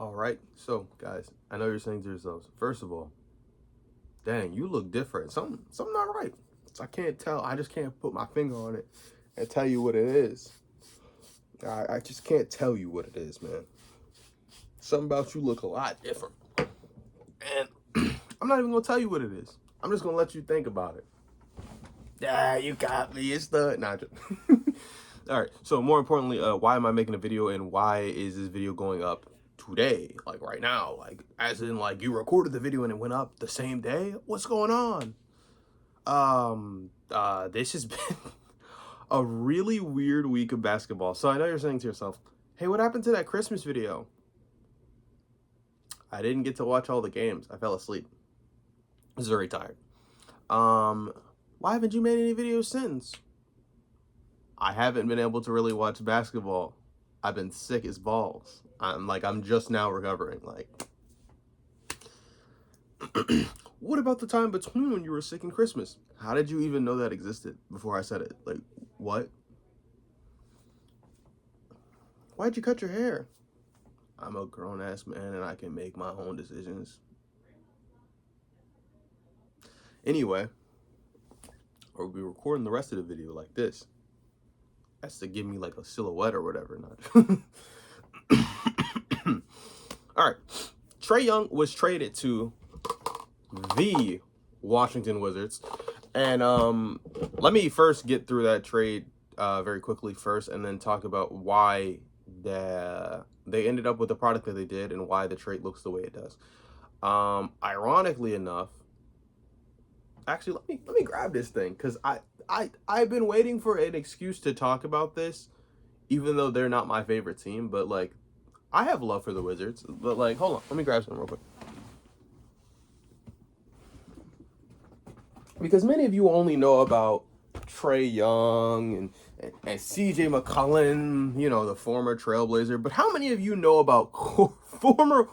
All right, so guys, I know you're saying to yourselves, first of all, dang, you look different. Something not right. I can't tell. I just can't put my finger on it and tell you what it is. I just can't tell you what it is, man. Something about you look a lot different, and I'm not even gonna tell you what it is. I'm just gonna let you think about it. Yeah, you got me. It's the nah. Just all right. So more importantly, why am I making a video and why is this video going up today? Like right now, like as in like you recorded the video and it went up the same day. What's going on? This has been a really weird week of basketball. So I know you're saying to yourself, "Hey, what happened to that Christmas video?" I didn't get to watch all the games. I fell asleep. I was very tired. Um, why haven't you made any videos since? I haven't been able to really watch basketball. I've been sick as balls. I'm just now recovering. Like, what about the time between when you were sick and Christmas? How did you even know that existed before I said it? Like, what? Why'd you cut your hair? I'm a grown ass man and I can make my own decisions. Anyway, or we'll be recording the rest of the video like this. That's to give me like a silhouette or whatever. Not. All right. Trae Young was traded to the Washington Wizards. And let me first get through that trade very quickly first and then talk about why they ended up with the product that they did and why the trade looks the way it does. Ironically enough, actually let me grab this thing because I've been waiting for an excuse to talk about this, even though they're not my favorite team, but like I have love for the Wizards. But like, hold on, let me grab some real quick. Because many of you only know about Trae Young and CJ McCollum, you know, the former Trailblazer. But how many of you know about former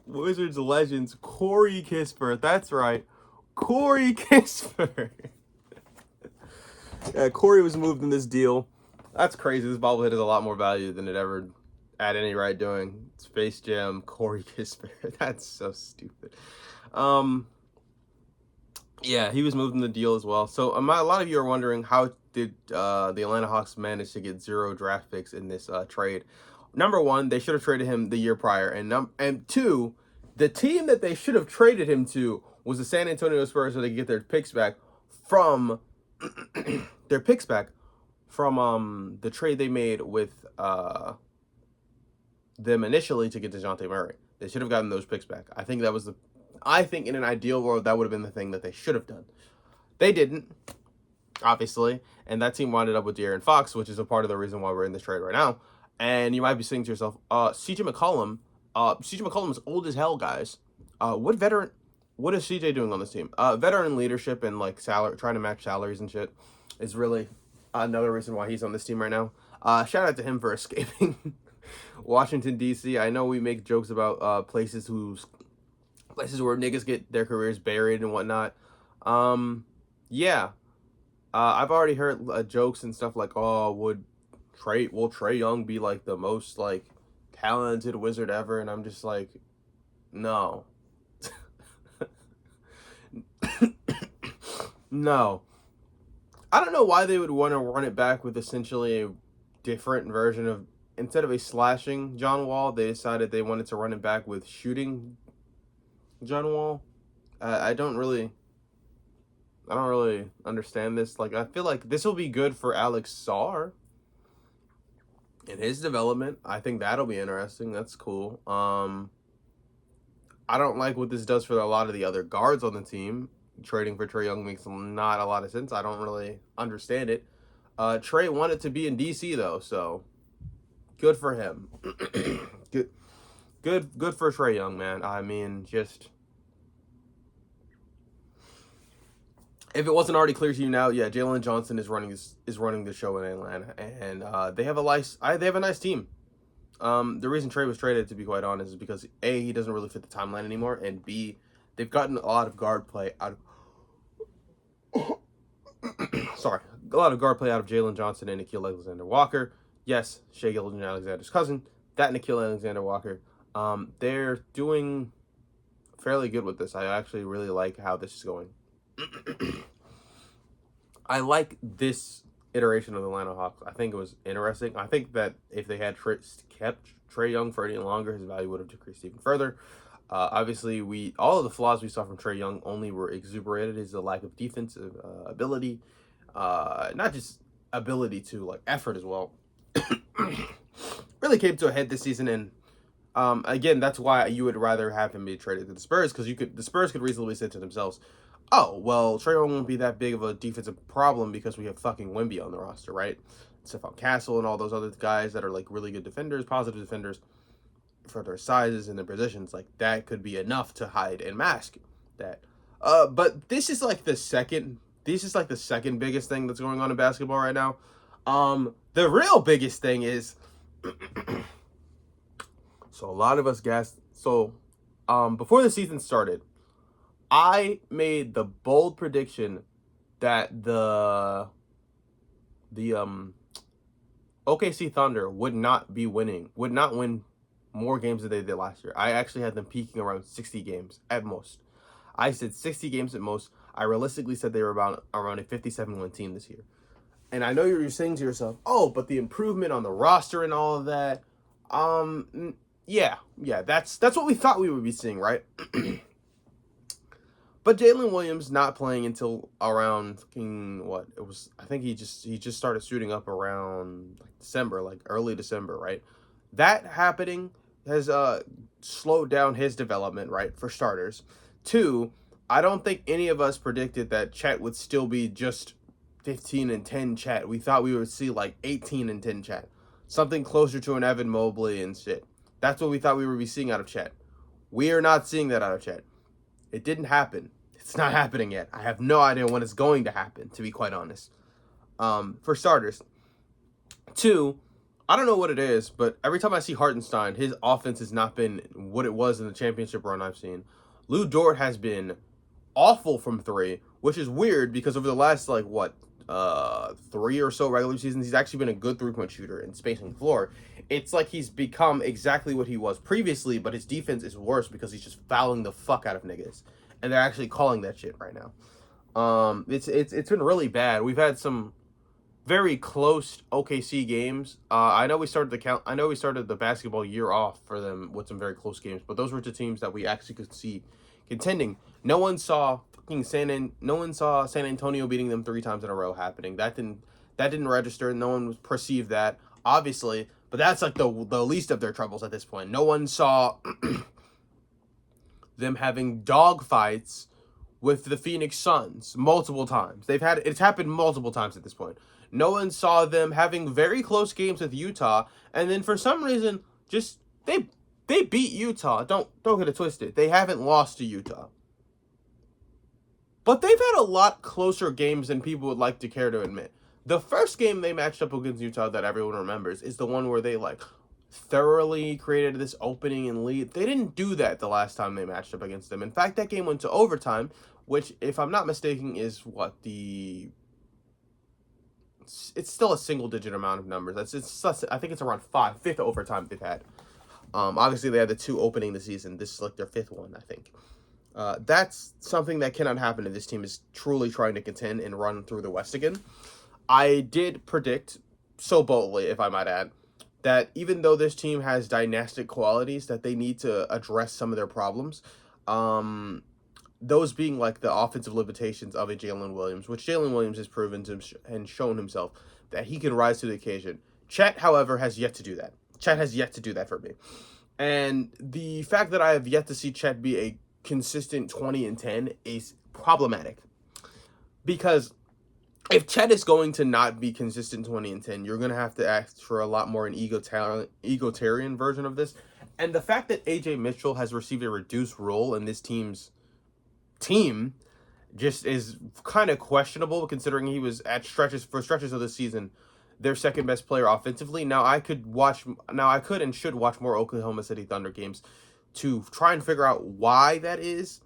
Wizards legends, Corey Kispert? That's right, Corey Kispert. Yeah, Corey was moved in this deal. That's crazy. This bobblehead has a lot more value than it ever had any right doing. Space Jam, Corey Kispert. That's so stupid. Yeah, he was moved in the deal as well. So a lot of you are wondering, how did the Atlanta Hawks manage to get 0 draft picks in this trade? Number one, they should have traded him the year prior, and two, the team that they should have traded him to was the San Antonio Spurs, so they could get their picks back from the trade they made with them initially to get DeJounte Murray. They should have gotten those picks back. I think in an ideal world, that would have been the thing that they should have done. They didn't, obviously, and that team wound up with De'Aaron Fox, which is a part of the reason why we're in this trade right now. And you might be saying to yourself, CJ McCollum is old as hell, guys. What is CJ doing on this team? Veteran leadership and like salary, trying to match salaries and shit is really another reason why he's on this team right now. Shout out to him for escaping Washington, D.C. I know we make jokes about places where niggas get their careers buried and whatnot. Yeah. I've already heard jokes and stuff like, oh, will Trae Young be like the most like talented Wizard ever? And I'm just like, no. No. I don't know why they would want to run it back with essentially a different version of, instead of a slashing John Wall, they decided they wanted to run it back with shooting John Wall. I don't really understand this. Like, I feel like this will be good for Alex Sarr in his development. I think that'll be interesting. That's cool. I don't like what this does for a lot of the other guards on the team. Trading for Trae Young makes not a lot of sense. I don't really understand it. Trae wanted to be in DC though, so good for him. good for Trae Young, man. I mean, just if it wasn't already clear to you now, yeah, Jalen Johnson is running the show in Atlanta, and they have a nice team. The reason Trae was traded, to be quite honest, is because A, he doesn't really fit the timeline anymore, and B, they've gotten a lot of guard play out of a lot of guard play out of Jalen Johnson and Nickeil Alexander-Walker. Yes, Shea Gilgeous-Alexander's cousin. That Nikhil Alexander-Walker. They're doing fairly good with this. I actually really like how this is going. I like this iteration of the Atlanta Hawks. I think it was interesting. I think that if they had kept Trae Young for any longer, his value would have decreased even further. Obviously, all of the flaws we saw from Trae Young only were exuberated. His lack of defensive ability, not just ability to like effort as well, really came to a head this season. And again, that's why you would rather have him be traded to the Spurs, because the Spurs could reasonably say to themselves, "Oh, well, Trae Young won't be that big of a defensive problem because we have fucking Wemby on the roster, right? Stephon Castle and all those other guys that are like really good defenders, positive defenders for their sizes and their positions, like that could be enough to hide and mask that." But this is like the second. This is like the second biggest thing that's going on in basketball right now. The real biggest thing is, so a lot of us guessed. So, before the season started, I made the bold prediction that the OKC Thunder would not win more games than they did last year. I actually had them peaking around 60 games at most. I said 60 games at most. I realistically said they were around a 57-win team this year. And I know you're saying to yourself, "Oh, but the improvement on the roster and all of that." Yeah, that's what we thought we would be seeing, right? But Jalen Williams not playing until around what it was. I think he just started shooting up around like December, like early December, right? That happening has slowed down his development, right? For starters. Two, I don't think any of us predicted that Chet would still be just 15-10 Chet. We thought we would see like 18-10 Chet, something closer to an Evan Mobley and shit. That's what we thought we would be seeing out of Chet. We are not seeing that out of Chet. It didn't happen. It's not happening yet. I have no idea when it's going to happen, to be quite honest. For starters. Two, I don't know what it is, but every time I see Hartenstein, his offense has not been what it was in the championship run I've seen. Lou Dort has been awful from three, which is weird because over the last, 3 or so regular seasons, he's actually been a good three-point shooter and spacing the floor. It's like he's become exactly what he was previously, but his defense is worse because he's just fouling the fuck out of niggas. And they're actually calling that shit right now. It's been really bad. We've had some very close OKC games. I know we started the basketball year off for them with some very close games, but those were the teams that we actually could see contending. No one saw San Antonio beating them 3 times in a row happening. That didn't register. No one perceived that, obviously, but that's like the least of their troubles at this point. No one saw them having dog fights with the Phoenix Suns multiple times. It's happened multiple times at this point. No one saw them having very close games with Utah, and then for some reason, just they beat Utah. Don't get it twisted. They haven't lost to Utah. But they've had a lot closer games than people would like to care to admit. The first game they matched up against Utah that everyone remembers is the one where they thoroughly created this opening and lead. They didn't do that the last time they matched up against them. In fact, that game went to overtime, which, if I'm not mistaken, is it's still a single-digit amount of numbers. I think it's around 5th overtime they've had. Obviously, they had the 2 opening the season. This is like their 5th one, I think. That's something that cannot happen if this team is truly trying to contend and run through the West again. I did predict, so boldly, if I might add, that even though this team has dynastic qualities, that they need to address some of their problems. Those being like the offensive limitations of a Jalen Williams, which Jalen Williams has proven to and shown himself that he can rise to the occasion. Chet, however, has yet to do that. Chet has yet to do that for me. And the fact that I have yet to see Chet be a consistent 20-10 is problematic. Because if Chet is going to not be consistent 20-10, you're going to have to ask for a lot more an egalitarian version of this. And the fact that AJ Mitchell has received a reduced role in this team just is kind of questionable, considering he was stretches of the season their second best player offensively. Now I could and should watch more Oklahoma City Thunder games to try and figure out why that is.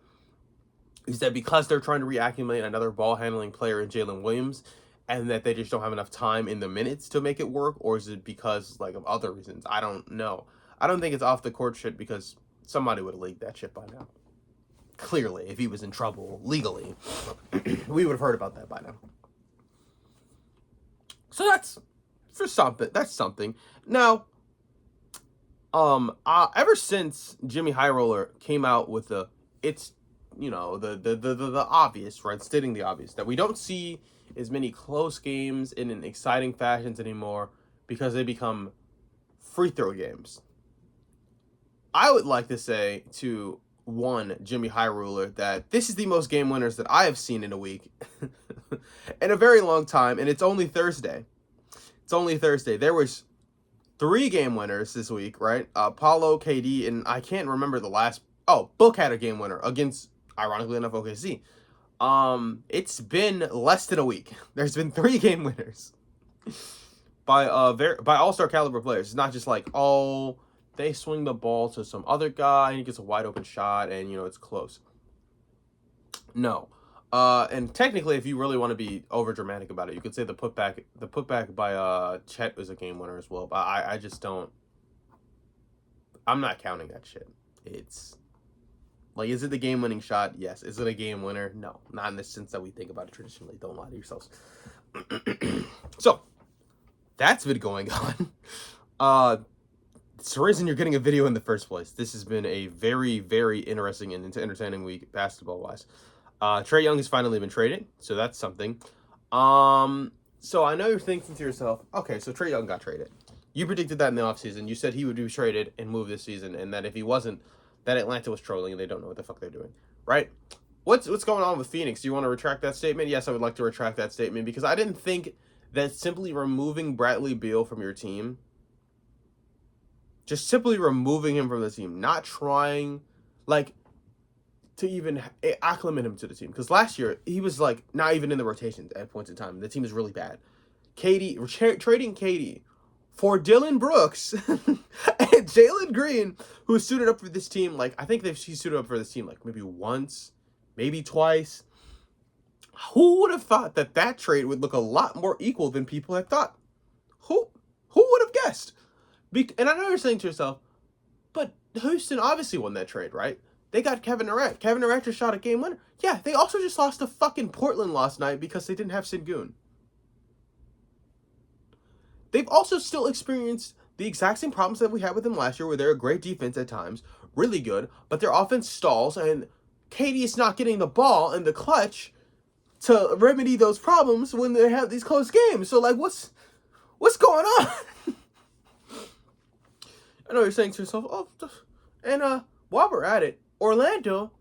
Is that because they're trying to reaccumulate another ball handling player in Jalen Williams, and that they just don't have enough time in the minutes to make it work, or is it because like of other reasons? I don't know. I don't think it's off the court shit because somebody would have leaked that shit by now. Clearly, if he was in trouble legally, we would have heard about that by now. So that's for something. That's something. Now, ever since Jimmy High Roller came out with the obvious, right, stating the obvious, that we don't see as many close games in an exciting fashions anymore because they become free throw games. I would like to say to Jimmy High Ruler, that this is the most game winners that I have seen in a week in a very long time, and it's only Thursday. There was 3 game winners this week, right? Paulo, KD, and I can't remember the last. Oh, Book had a game winner against, ironically enough, OKC. It's been less than a week. There's been 3 game winners by all-star caliber players. It's not just like, oh, they swing the ball to some other guy and he gets a wide open shot and it's close. No. And technically, if you really want to be over dramatic about it, you could say the putback by Chet was a game winner as well. But I just don't. I'm not counting that shit. It's like, is it the game winning shot? Yes. Is it a game winner? No, not in the sense that we think about it traditionally. Don't lie to yourselves. So that's been going on. It's the reason you're getting a video in the first place. This has been a very, very interesting and entertaining week basketball-wise. Trae Young has finally been traded, so that's something. So I know you're thinking to yourself, okay, so Trae Young got traded. You predicted that in the offseason. You said he would be traded and move this season, and that if he wasn't, that Atlanta was trolling and they don't know what the fuck they're doing, right? What's going on with Phoenix? Do you want to retract that statement? Yes, I would like to retract that statement because I didn't think that simply removing Bradley Beal from your team, just simply removing him from the team, not trying, like, to even acclimate him to the team. Because last year, he was, like, not even in the rotation at points in time. The team is really bad. Trading KD for Dylan Brooks and Jalen Green, who suited up for this team, like, I think he suited up for this team, like, maybe once, maybe twice. Who would have thought that trade would look a lot more equal than people had thought? Who would have guessed? And I know you're saying to yourself, but Houston obviously won that trade, right? They got Kevin Durant. Kevin Durant just shot a game winner. Yeah, they also just lost to fucking Portland last night because they didn't have Sengun. They've also still experienced the exact same problems that we had with them last year, where they're a great defense at times, really good, but their offense stalls, and KD is not getting the ball in the clutch to remedy those problems when they have these close games. So, like, what's going on? I know you're saying to yourself, oh, and while we're at it, Orlando,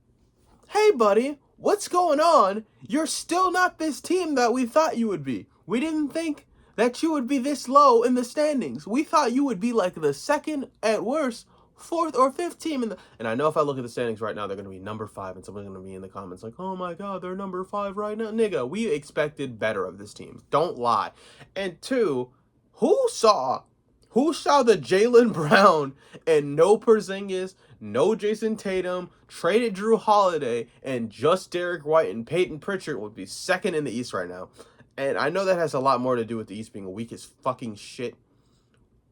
hey buddy, what's going on? You're still not this team that we thought you would be. We didn't think that you would be this low in the standings. We thought you would be like the second, at worst, 4th or 5th team and I know if I look at the standings right now, they're going to be number 5, and someone's going to be in the comments like, oh my god, they're number 5 right now. Nigga, we expected better of this team. Don't lie. And 2, who saw the Jaylen Brown and no Porzingis, no Jason Tatum, traded Drew Holiday, and just Derek White and Peyton Pritchard would be second in the East right now? And I know that has a lot more to do with the East being weak as fucking shit.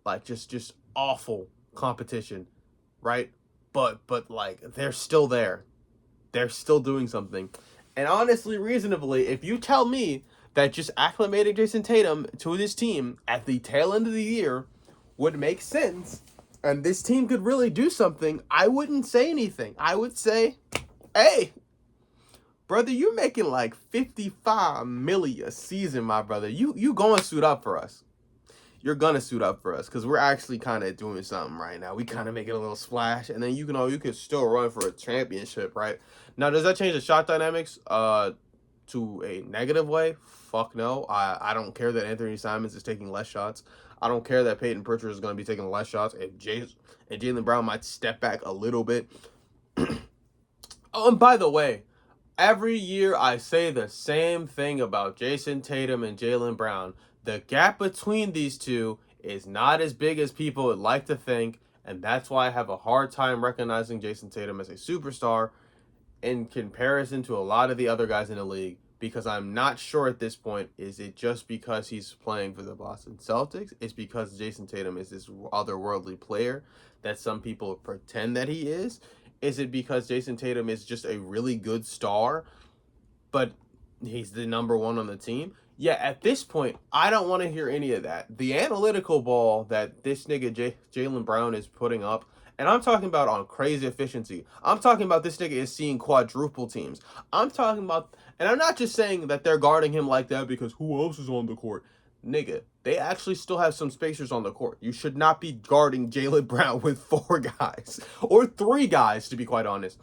Like, just awful competition, right? But like, they're still there. They're still doing something. And honestly, reasonably, if you tell me that just acclimating Jason Tatum to this team at the tail end of the year would make sense, and this team could really do something, I wouldn't say anything. I would say, hey, brother, you're making like $55 million a season, my brother. You gonna suit up for us. You're gonna suit up for us, because we're actually kind of doing something right now. We kind of making a little splash, and then you can still run for a championship, right? Now, does that change the shot dynamics to a negative way? Fuck no. I don't care that Anthony Simons is taking less shots. I don't care that Peyton Pritchard is going to be taking less shots. And Jaylen Brown might step back a little bit. Oh, and by the way, every year I say the same thing about Jason Tatum and Jaylen Brown. The gap between these two is not as big as people would like to think, and that's why I have a hard time recognizing Jason Tatum as a superstar in comparison to a lot of the other guys in the league, because I'm not sure at this point, is it just because he's playing for the Boston Celtics? It's because Jason Tatum is this otherworldly player that some people pretend that he is? Is it because Jason Tatum is just a really good star, but he's the number one on the team? Yeah, at this point, I don't want to hear any of that. The analytical ball that this nigga Jaylen Brown is putting up, and I'm talking about on crazy efficiency. I'm talking about this nigga is seeing quadruple teams. I'm talking about, and I'm not just saying that they're guarding him like that because who else is on the court? Nigga, they actually still have some spacers on the court. You should not be guarding Jaylen Brown with 4 guys, or 3 guys, to be quite honest.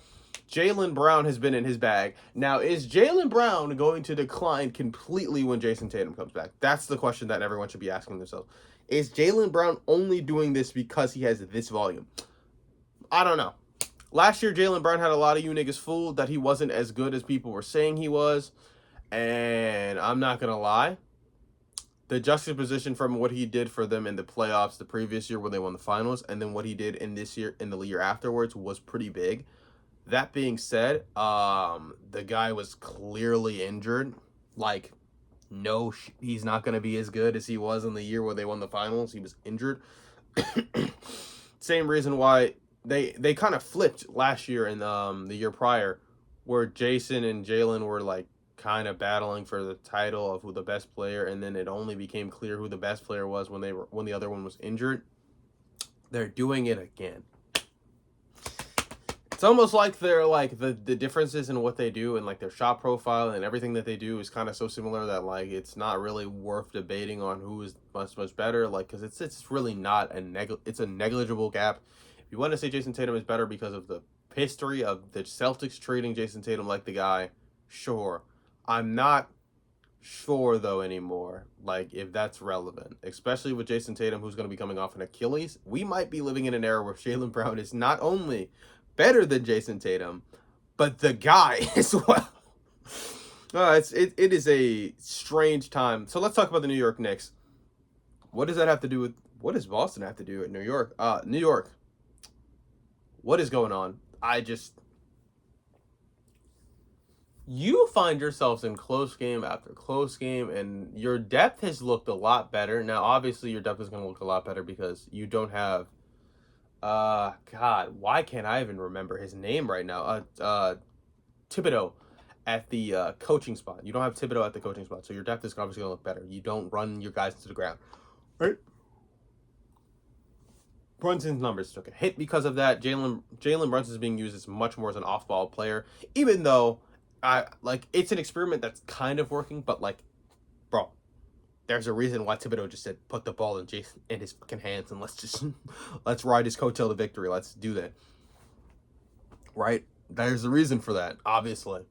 Jaylen Brown has been in his bag. Now, is Jaylen Brown going to decline completely when Jason Tatum comes back? That's the question that everyone should be asking themselves. Is Jaylen Brown only doing this because he has this volume? I don't know. Last year, Jaylen Brown had a lot of you niggas fooled that he wasn't as good as people were saying he was. And I'm not going to lie. The juxtaposition from what he did for them in the playoffs the previous year when they won the finals, and then what he did in this year, in the year afterwards, was pretty big. That being said, the guy was clearly injured. Like, no, he's not going to be as good as he was in the year where they won the finals. He was injured. Same reason why they kind of flipped last year and the year prior, where Jason and Jaylen were like kind of battling for the title of who the best player, and then it only became clear who the best player was when the other one was injured. They're doing it again. It's almost like they're like the differences in what they do and like their shot profile and everything that they do is kind of so similar that like it's not really worth debating on who is much better, like, because it's really not it's a negligible gap. If you want to say Jason Tatum is better because of the history of the Celtics treating Jason Tatum like the guy, sure. I'm not sure though anymore, like, if that's relevant, especially with Jason Tatum, who's going to be coming off an Achilles. We might be living in an era where Jaylen Brown is not only better than Jason Tatum, but the guy as well. It is a strange time. So let's talk about the New York Knicks. What does that have to do with, what does Boston have to do with New York? New York, what is going on? You find yourselves in close game after close game, and your depth has looked a lot better. Now, obviously, your depth is going to look a lot better because you don't have God, why can't I even remember his name right now? Thibodeau at the coaching spot. You don't have Thibodeau at the coaching spot, so your depth is obviously going to look better. You don't run your guys into the ground, right? Brunson's numbers took a hit because of that. Jalen Brunson is being used as much more as an off-ball player, even though it's an experiment that's kind of working, but like, bro, there's a reason why Thibodeau just said, put the ball in his fucking hands and let's ride his coattail to victory. Let's do that. Right? There's a reason for that, obviously.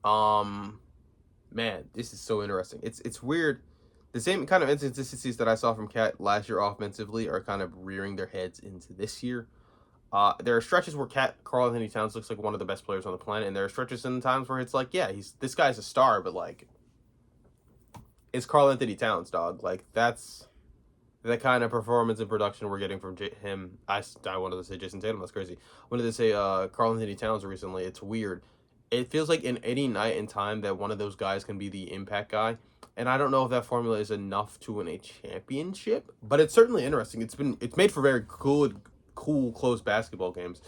Man, this is so interesting. It's weird. The same kind of inconsistencies that I saw from Cat last year offensively are kind of rearing their heads into this year. There are stretches where Karl-Anthony Towns looks like one of the best players on the planet, and there are stretches in times where it's like, yeah, this guy's a star, but like, it's Karl-Anthony Towns, dog. Like, that's the kind of performance and production we're getting from him. I wanted to say Jason Tatum. That's crazy. I wanted to say Karl-Anthony Towns recently. It's weird. It feels like in any night and time that one of those guys can be the impact guy. And I don't know if that formula is enough to win a championship, but it's certainly interesting. It's made for very cool, close basketball games.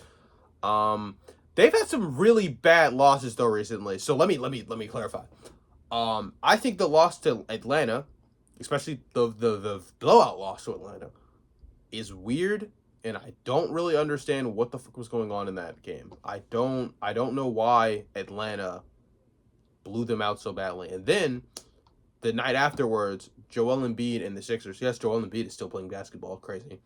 They've had some really bad losses though recently. So let me clarify. I think the loss to Atlanta, especially the blowout loss to Atlanta, is weird, and I don't really understand what the fuck was going on in that game. I don't know why Atlanta blew them out so badly. And then the night afterwards, Joel Embiid and the Sixers. Yes, Joel Embiid is still playing basketball, crazy.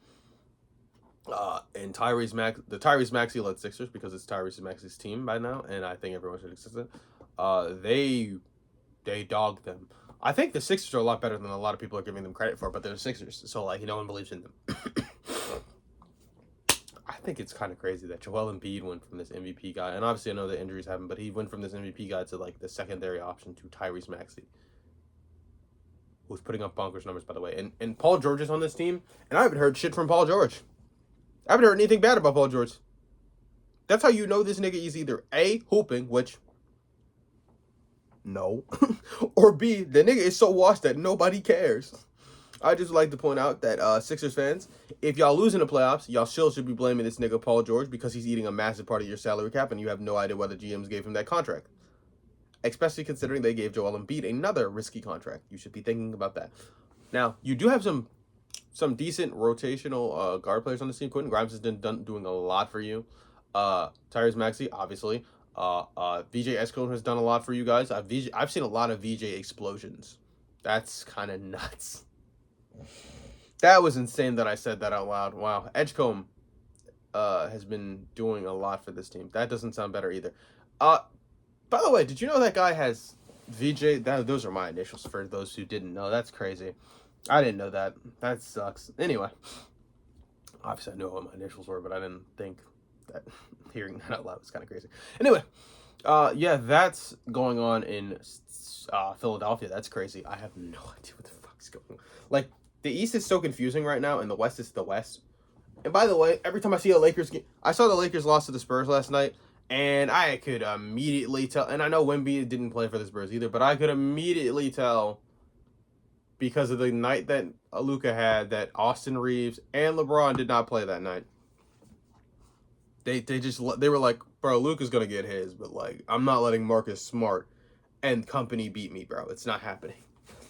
And the Tyrese Maxey led Sixers, because it's Tyrese Maxey's team by now, and I think everyone should accept it. They dogged them. I think the Sixers are a lot better than a lot of people are giving them credit for, but they're the Sixers, so like, no one believes in them. I think it's kind of crazy that Joel Embiid went from this MVP guy, and obviously I know the injuries happen, but he went from this MVP guy to like the secondary option to Tyrese Maxey, who's putting up bonkers numbers, by the way. And Paul George is on this team, and I haven't heard shit from Paul George. I haven't heard anything bad about Paul George. That's how you know this nigga is either A, hooping, which No. Or B, the nigga is so washed that nobody cares. I just like to point out that Sixers fans, if y'all lose in the playoffs, y'all still should be blaming this nigga Paul George because he's eating a massive part of your salary cap and you have no idea why the GMs gave him that contract. Especially considering they gave Joel Embiid another risky contract. You should be thinking about that. Now, you do have some decent rotational guard players on this team. Quentin Grimes has been doing a lot for you. Tyrese Maxey, obviously. VJ Escone has done a lot for you guys. I've seen a lot of VJ explosions. That's kind of nuts. That was insane that I said that out loud. Wow. Edgecombe has been doing a lot for this team. That doesn't sound better either. By the way, did you know that guy has VJ? Those are my initials for those who didn't know. That's crazy. I didn't know that. That sucks. Anyway, obviously I knew what my initials were, but I didn't think that hearing that out loud was kind of crazy. Anyway, yeah, that's going on in Philadelphia. That's crazy. I have no idea what the fuck's going on. Like, the East is so confusing right now, and the West is the West. And by the way, every time I see a Lakers game, I saw the Lakers lost to the Spurs last night, and I could immediately tell, and I know Wemby didn't play for the Spurs either, but I could immediately tell because of the night that Luka had that Austin Reeves and LeBron did not play that night. They were like, bro, Luka's gonna get his, but like, I'm not letting Marcus Smart and company beat me, bro. It's not happening.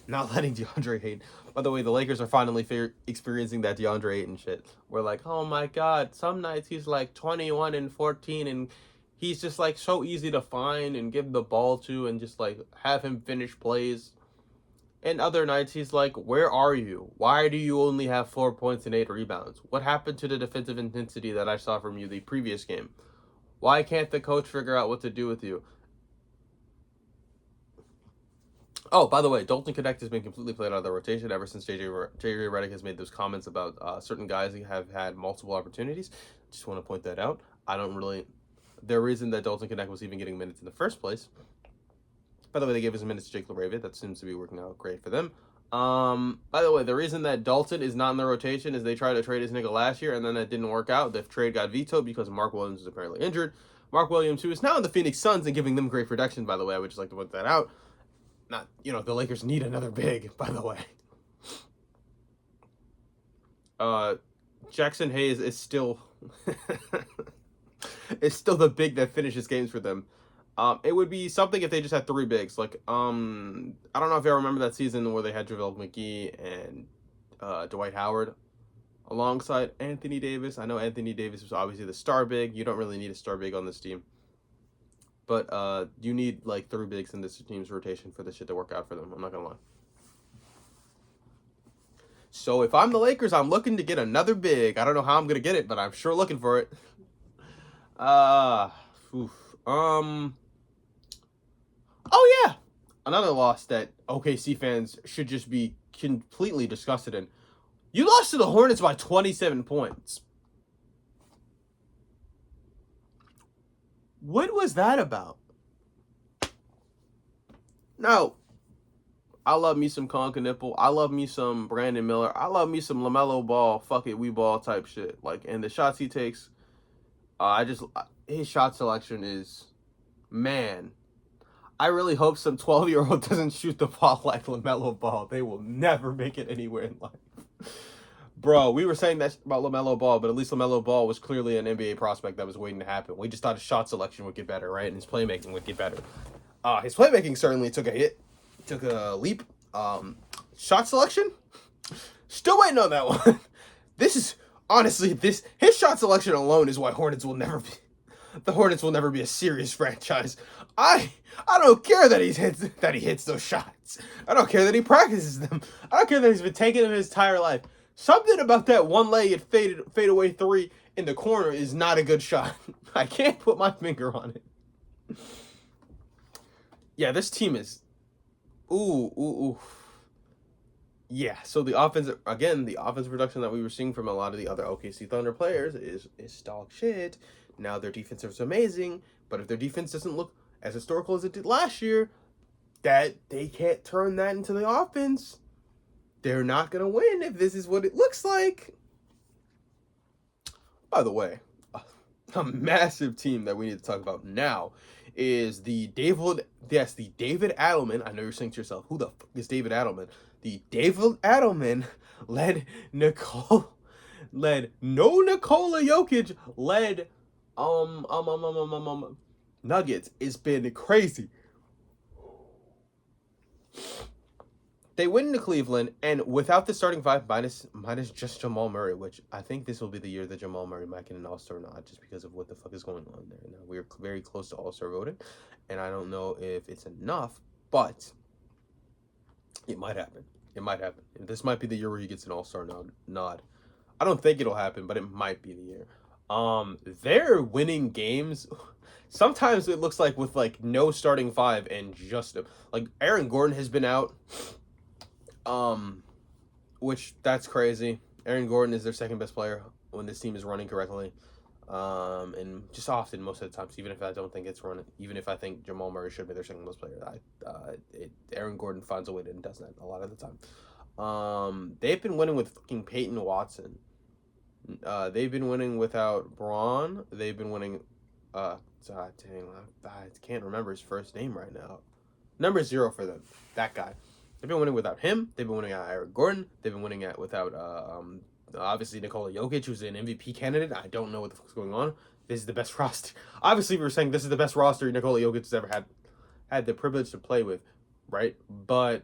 Not letting DeAndre Ayton. By the way, the Lakers are finally experiencing that DeAndre Ayton shit. We're like, oh my god, some nights he's like 21-14 and he's just like so easy to find and give the ball to and just like have him finish plays. And other nights he's like, where are you? Why do you only have 4 points and 8 rebounds? What happened to the defensive intensity that I saw from you the previous game? Why can't the coach figure out what to do with you? Oh, by the way, Dalton Connect has been completely played out of the rotation ever since JJ Redick has made those comments about certain guys who have had multiple opportunities. Just want to point that out. The reason that Dalton Connect was even getting minutes in the first place. By the way, they gave us a minute to Jake LaRavia. That seems to be working out great for them. By the way, the reason that Dalton is not in the rotation is they tried to trade his nigga last year, and then that didn't work out. The trade got vetoed because Mark Williams is apparently injured. Mark Williams, who is now in the Phoenix Suns and giving them great production, by the way. I would just like to point that out. Not, the Lakers need another big, by the way. Jackson Hayes is still... is still the big that finishes games for them. It would be something if they just had 3 bigs. Like, I don't know if y'all remember that season where they had JaVale McGee and Dwight Howard alongside Anthony Davis. I know Anthony Davis was obviously the star big. You don't really need a star big on this team. But you need, like, 3 bigs in this team's rotation for this shit to work out for them. I'm not going to lie. So if I'm the Lakers, I'm looking to get another big. I don't know how I'm going to get it, but I'm sure looking for it. Oh, yeah. Another loss that OKC fans should just be completely disgusted in. You lost to the Hornets by 27 points. What was that about? No. I love me some Conca Nipple. I love me some Brandon Miller. I love me some LaMelo Ball, fuck it, we ball type shit. Like, and the shots he takes, his shot selection is, man. I really hope some 12-year-old doesn't shoot the ball like LaMelo Ball. They will never make it anywhere in life. Bro, we were saying that about LaMelo Ball, but at least LaMelo Ball was clearly an NBA prospect that was waiting to happen. We just thought his shot selection would get better, right? And his playmaking would get better. His playmaking certainly took a hit. Took a leap. Shot selection? Still waiting on that one. This is, honestly, his shot selection alone is why the Hornets will never be a serious franchise. I don't care that he hits those shots. I don't care that he practices them. I don't care that he's been taking them his entire life. Something about that one-legged fadeaway 3 in the corner is not a good shot. I can't put my finger on it. Yeah, this team is... Ooh. Yeah, so the offense production that we were seeing from a lot of the other OKC Thunder players is dog shit. Now their defense is amazing, but if their defense doesn't look as historical as it did last year, that they can't turn that into the offense. They're not going to win if this is what it looks like. By the way, a massive team that we need to talk about now is the David Adelman. I know you're saying to yourself, who the fuck is David Adelman? The David Adelman led Nikola Jokic led Nuggets. It's been crazy. They win to Cleveland, and without the starting five, minus just Jamal Murray, which I think this will be the year that Jamal Murray might get an All-Star nod, just because of what the fuck is going on there. Now, we're very close to All-Star voting, and I don't know if it's enough, but it might happen. It might happen. This might be the year where he gets an All-Star nod. I don't think it'll happen, but it might be the year. They're winning games. Sometimes it looks like with like no starting five and just like Aaron Gordon has been out. Which that's crazy. Aaron Gordon is their second best player when this team is running correctly. And just often, most of the times, even if I don't think it's running, even if I think Jamal Murray should be their second best player, Aaron Gordon finds a way to and does that a lot of the time. They've been winning with fucking Peyton Watson. They've been winning without Braun. They've been winning. I can't remember his first name right now. Number 0 for them. That guy. They've been winning without him. They've been winning without Aaron Gordon. They've been winning without obviously Nikola Jokic, who's an MVP candidate. I don't know what the fuck's going on. This is the best roster. Obviously, we were saying this is the best roster Nikola Jokic has ever had the privilege to play with, right? But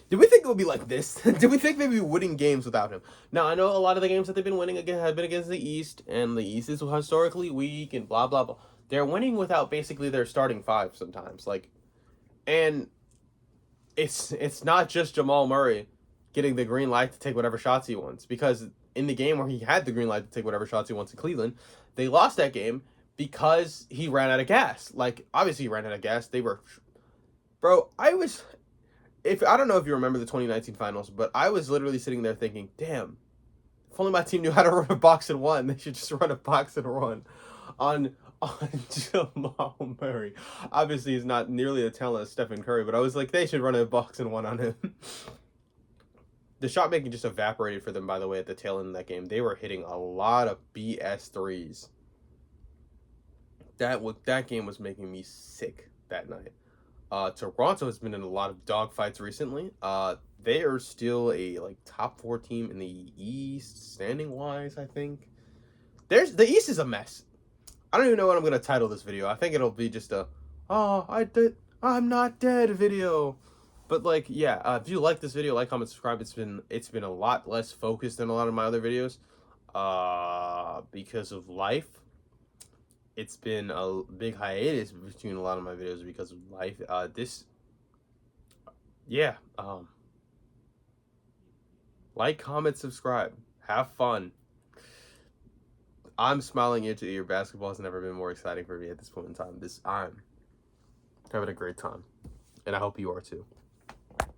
did we think it would be like this? Did we think they'd be winning games without him? Now, I know a lot of the games that they've been winning have been against the East, and the East is historically weak, and blah, blah, blah. They're winning without basically their starting five sometimes. And it's not just Jamal Murray getting the green light to take whatever shots he wants. Because in the game where he had the green light to take whatever shots he wants in Cleveland, they lost that game because he ran out of gas. Like, obviously he ran out of gas. Bro, I don't know if you remember the 2019 finals, but I was literally sitting there thinking, damn, if only my team knew how to run a box and one, they should just run a box and run on Jamal Murray. Obviously, he's not nearly the talent as Stephen Curry, but I was like, they should run a box and one on him. The shot making just evaporated for them, by the way, at the tail end of that game. They were hitting a lot of BS threes. That game was making me sick that night. Toronto has been in a lot of dogfights recently. They are still a top 4 team in the East standing wise. I think the East is a mess. I don't even know what I'm gonna title this video. I think it'll be just I'm not dead video. But if you like this video, like, comment, subscribe. It's been a lot less focused than a lot of my other videos. Because of life. It's been a big hiatus between a lot of my videos because of life. Like, comment, subscribe. Have fun. I'm smiling ear to ear. Basketball has never been more exciting for me at this point in time. I'm having a great time. And I hope you are too.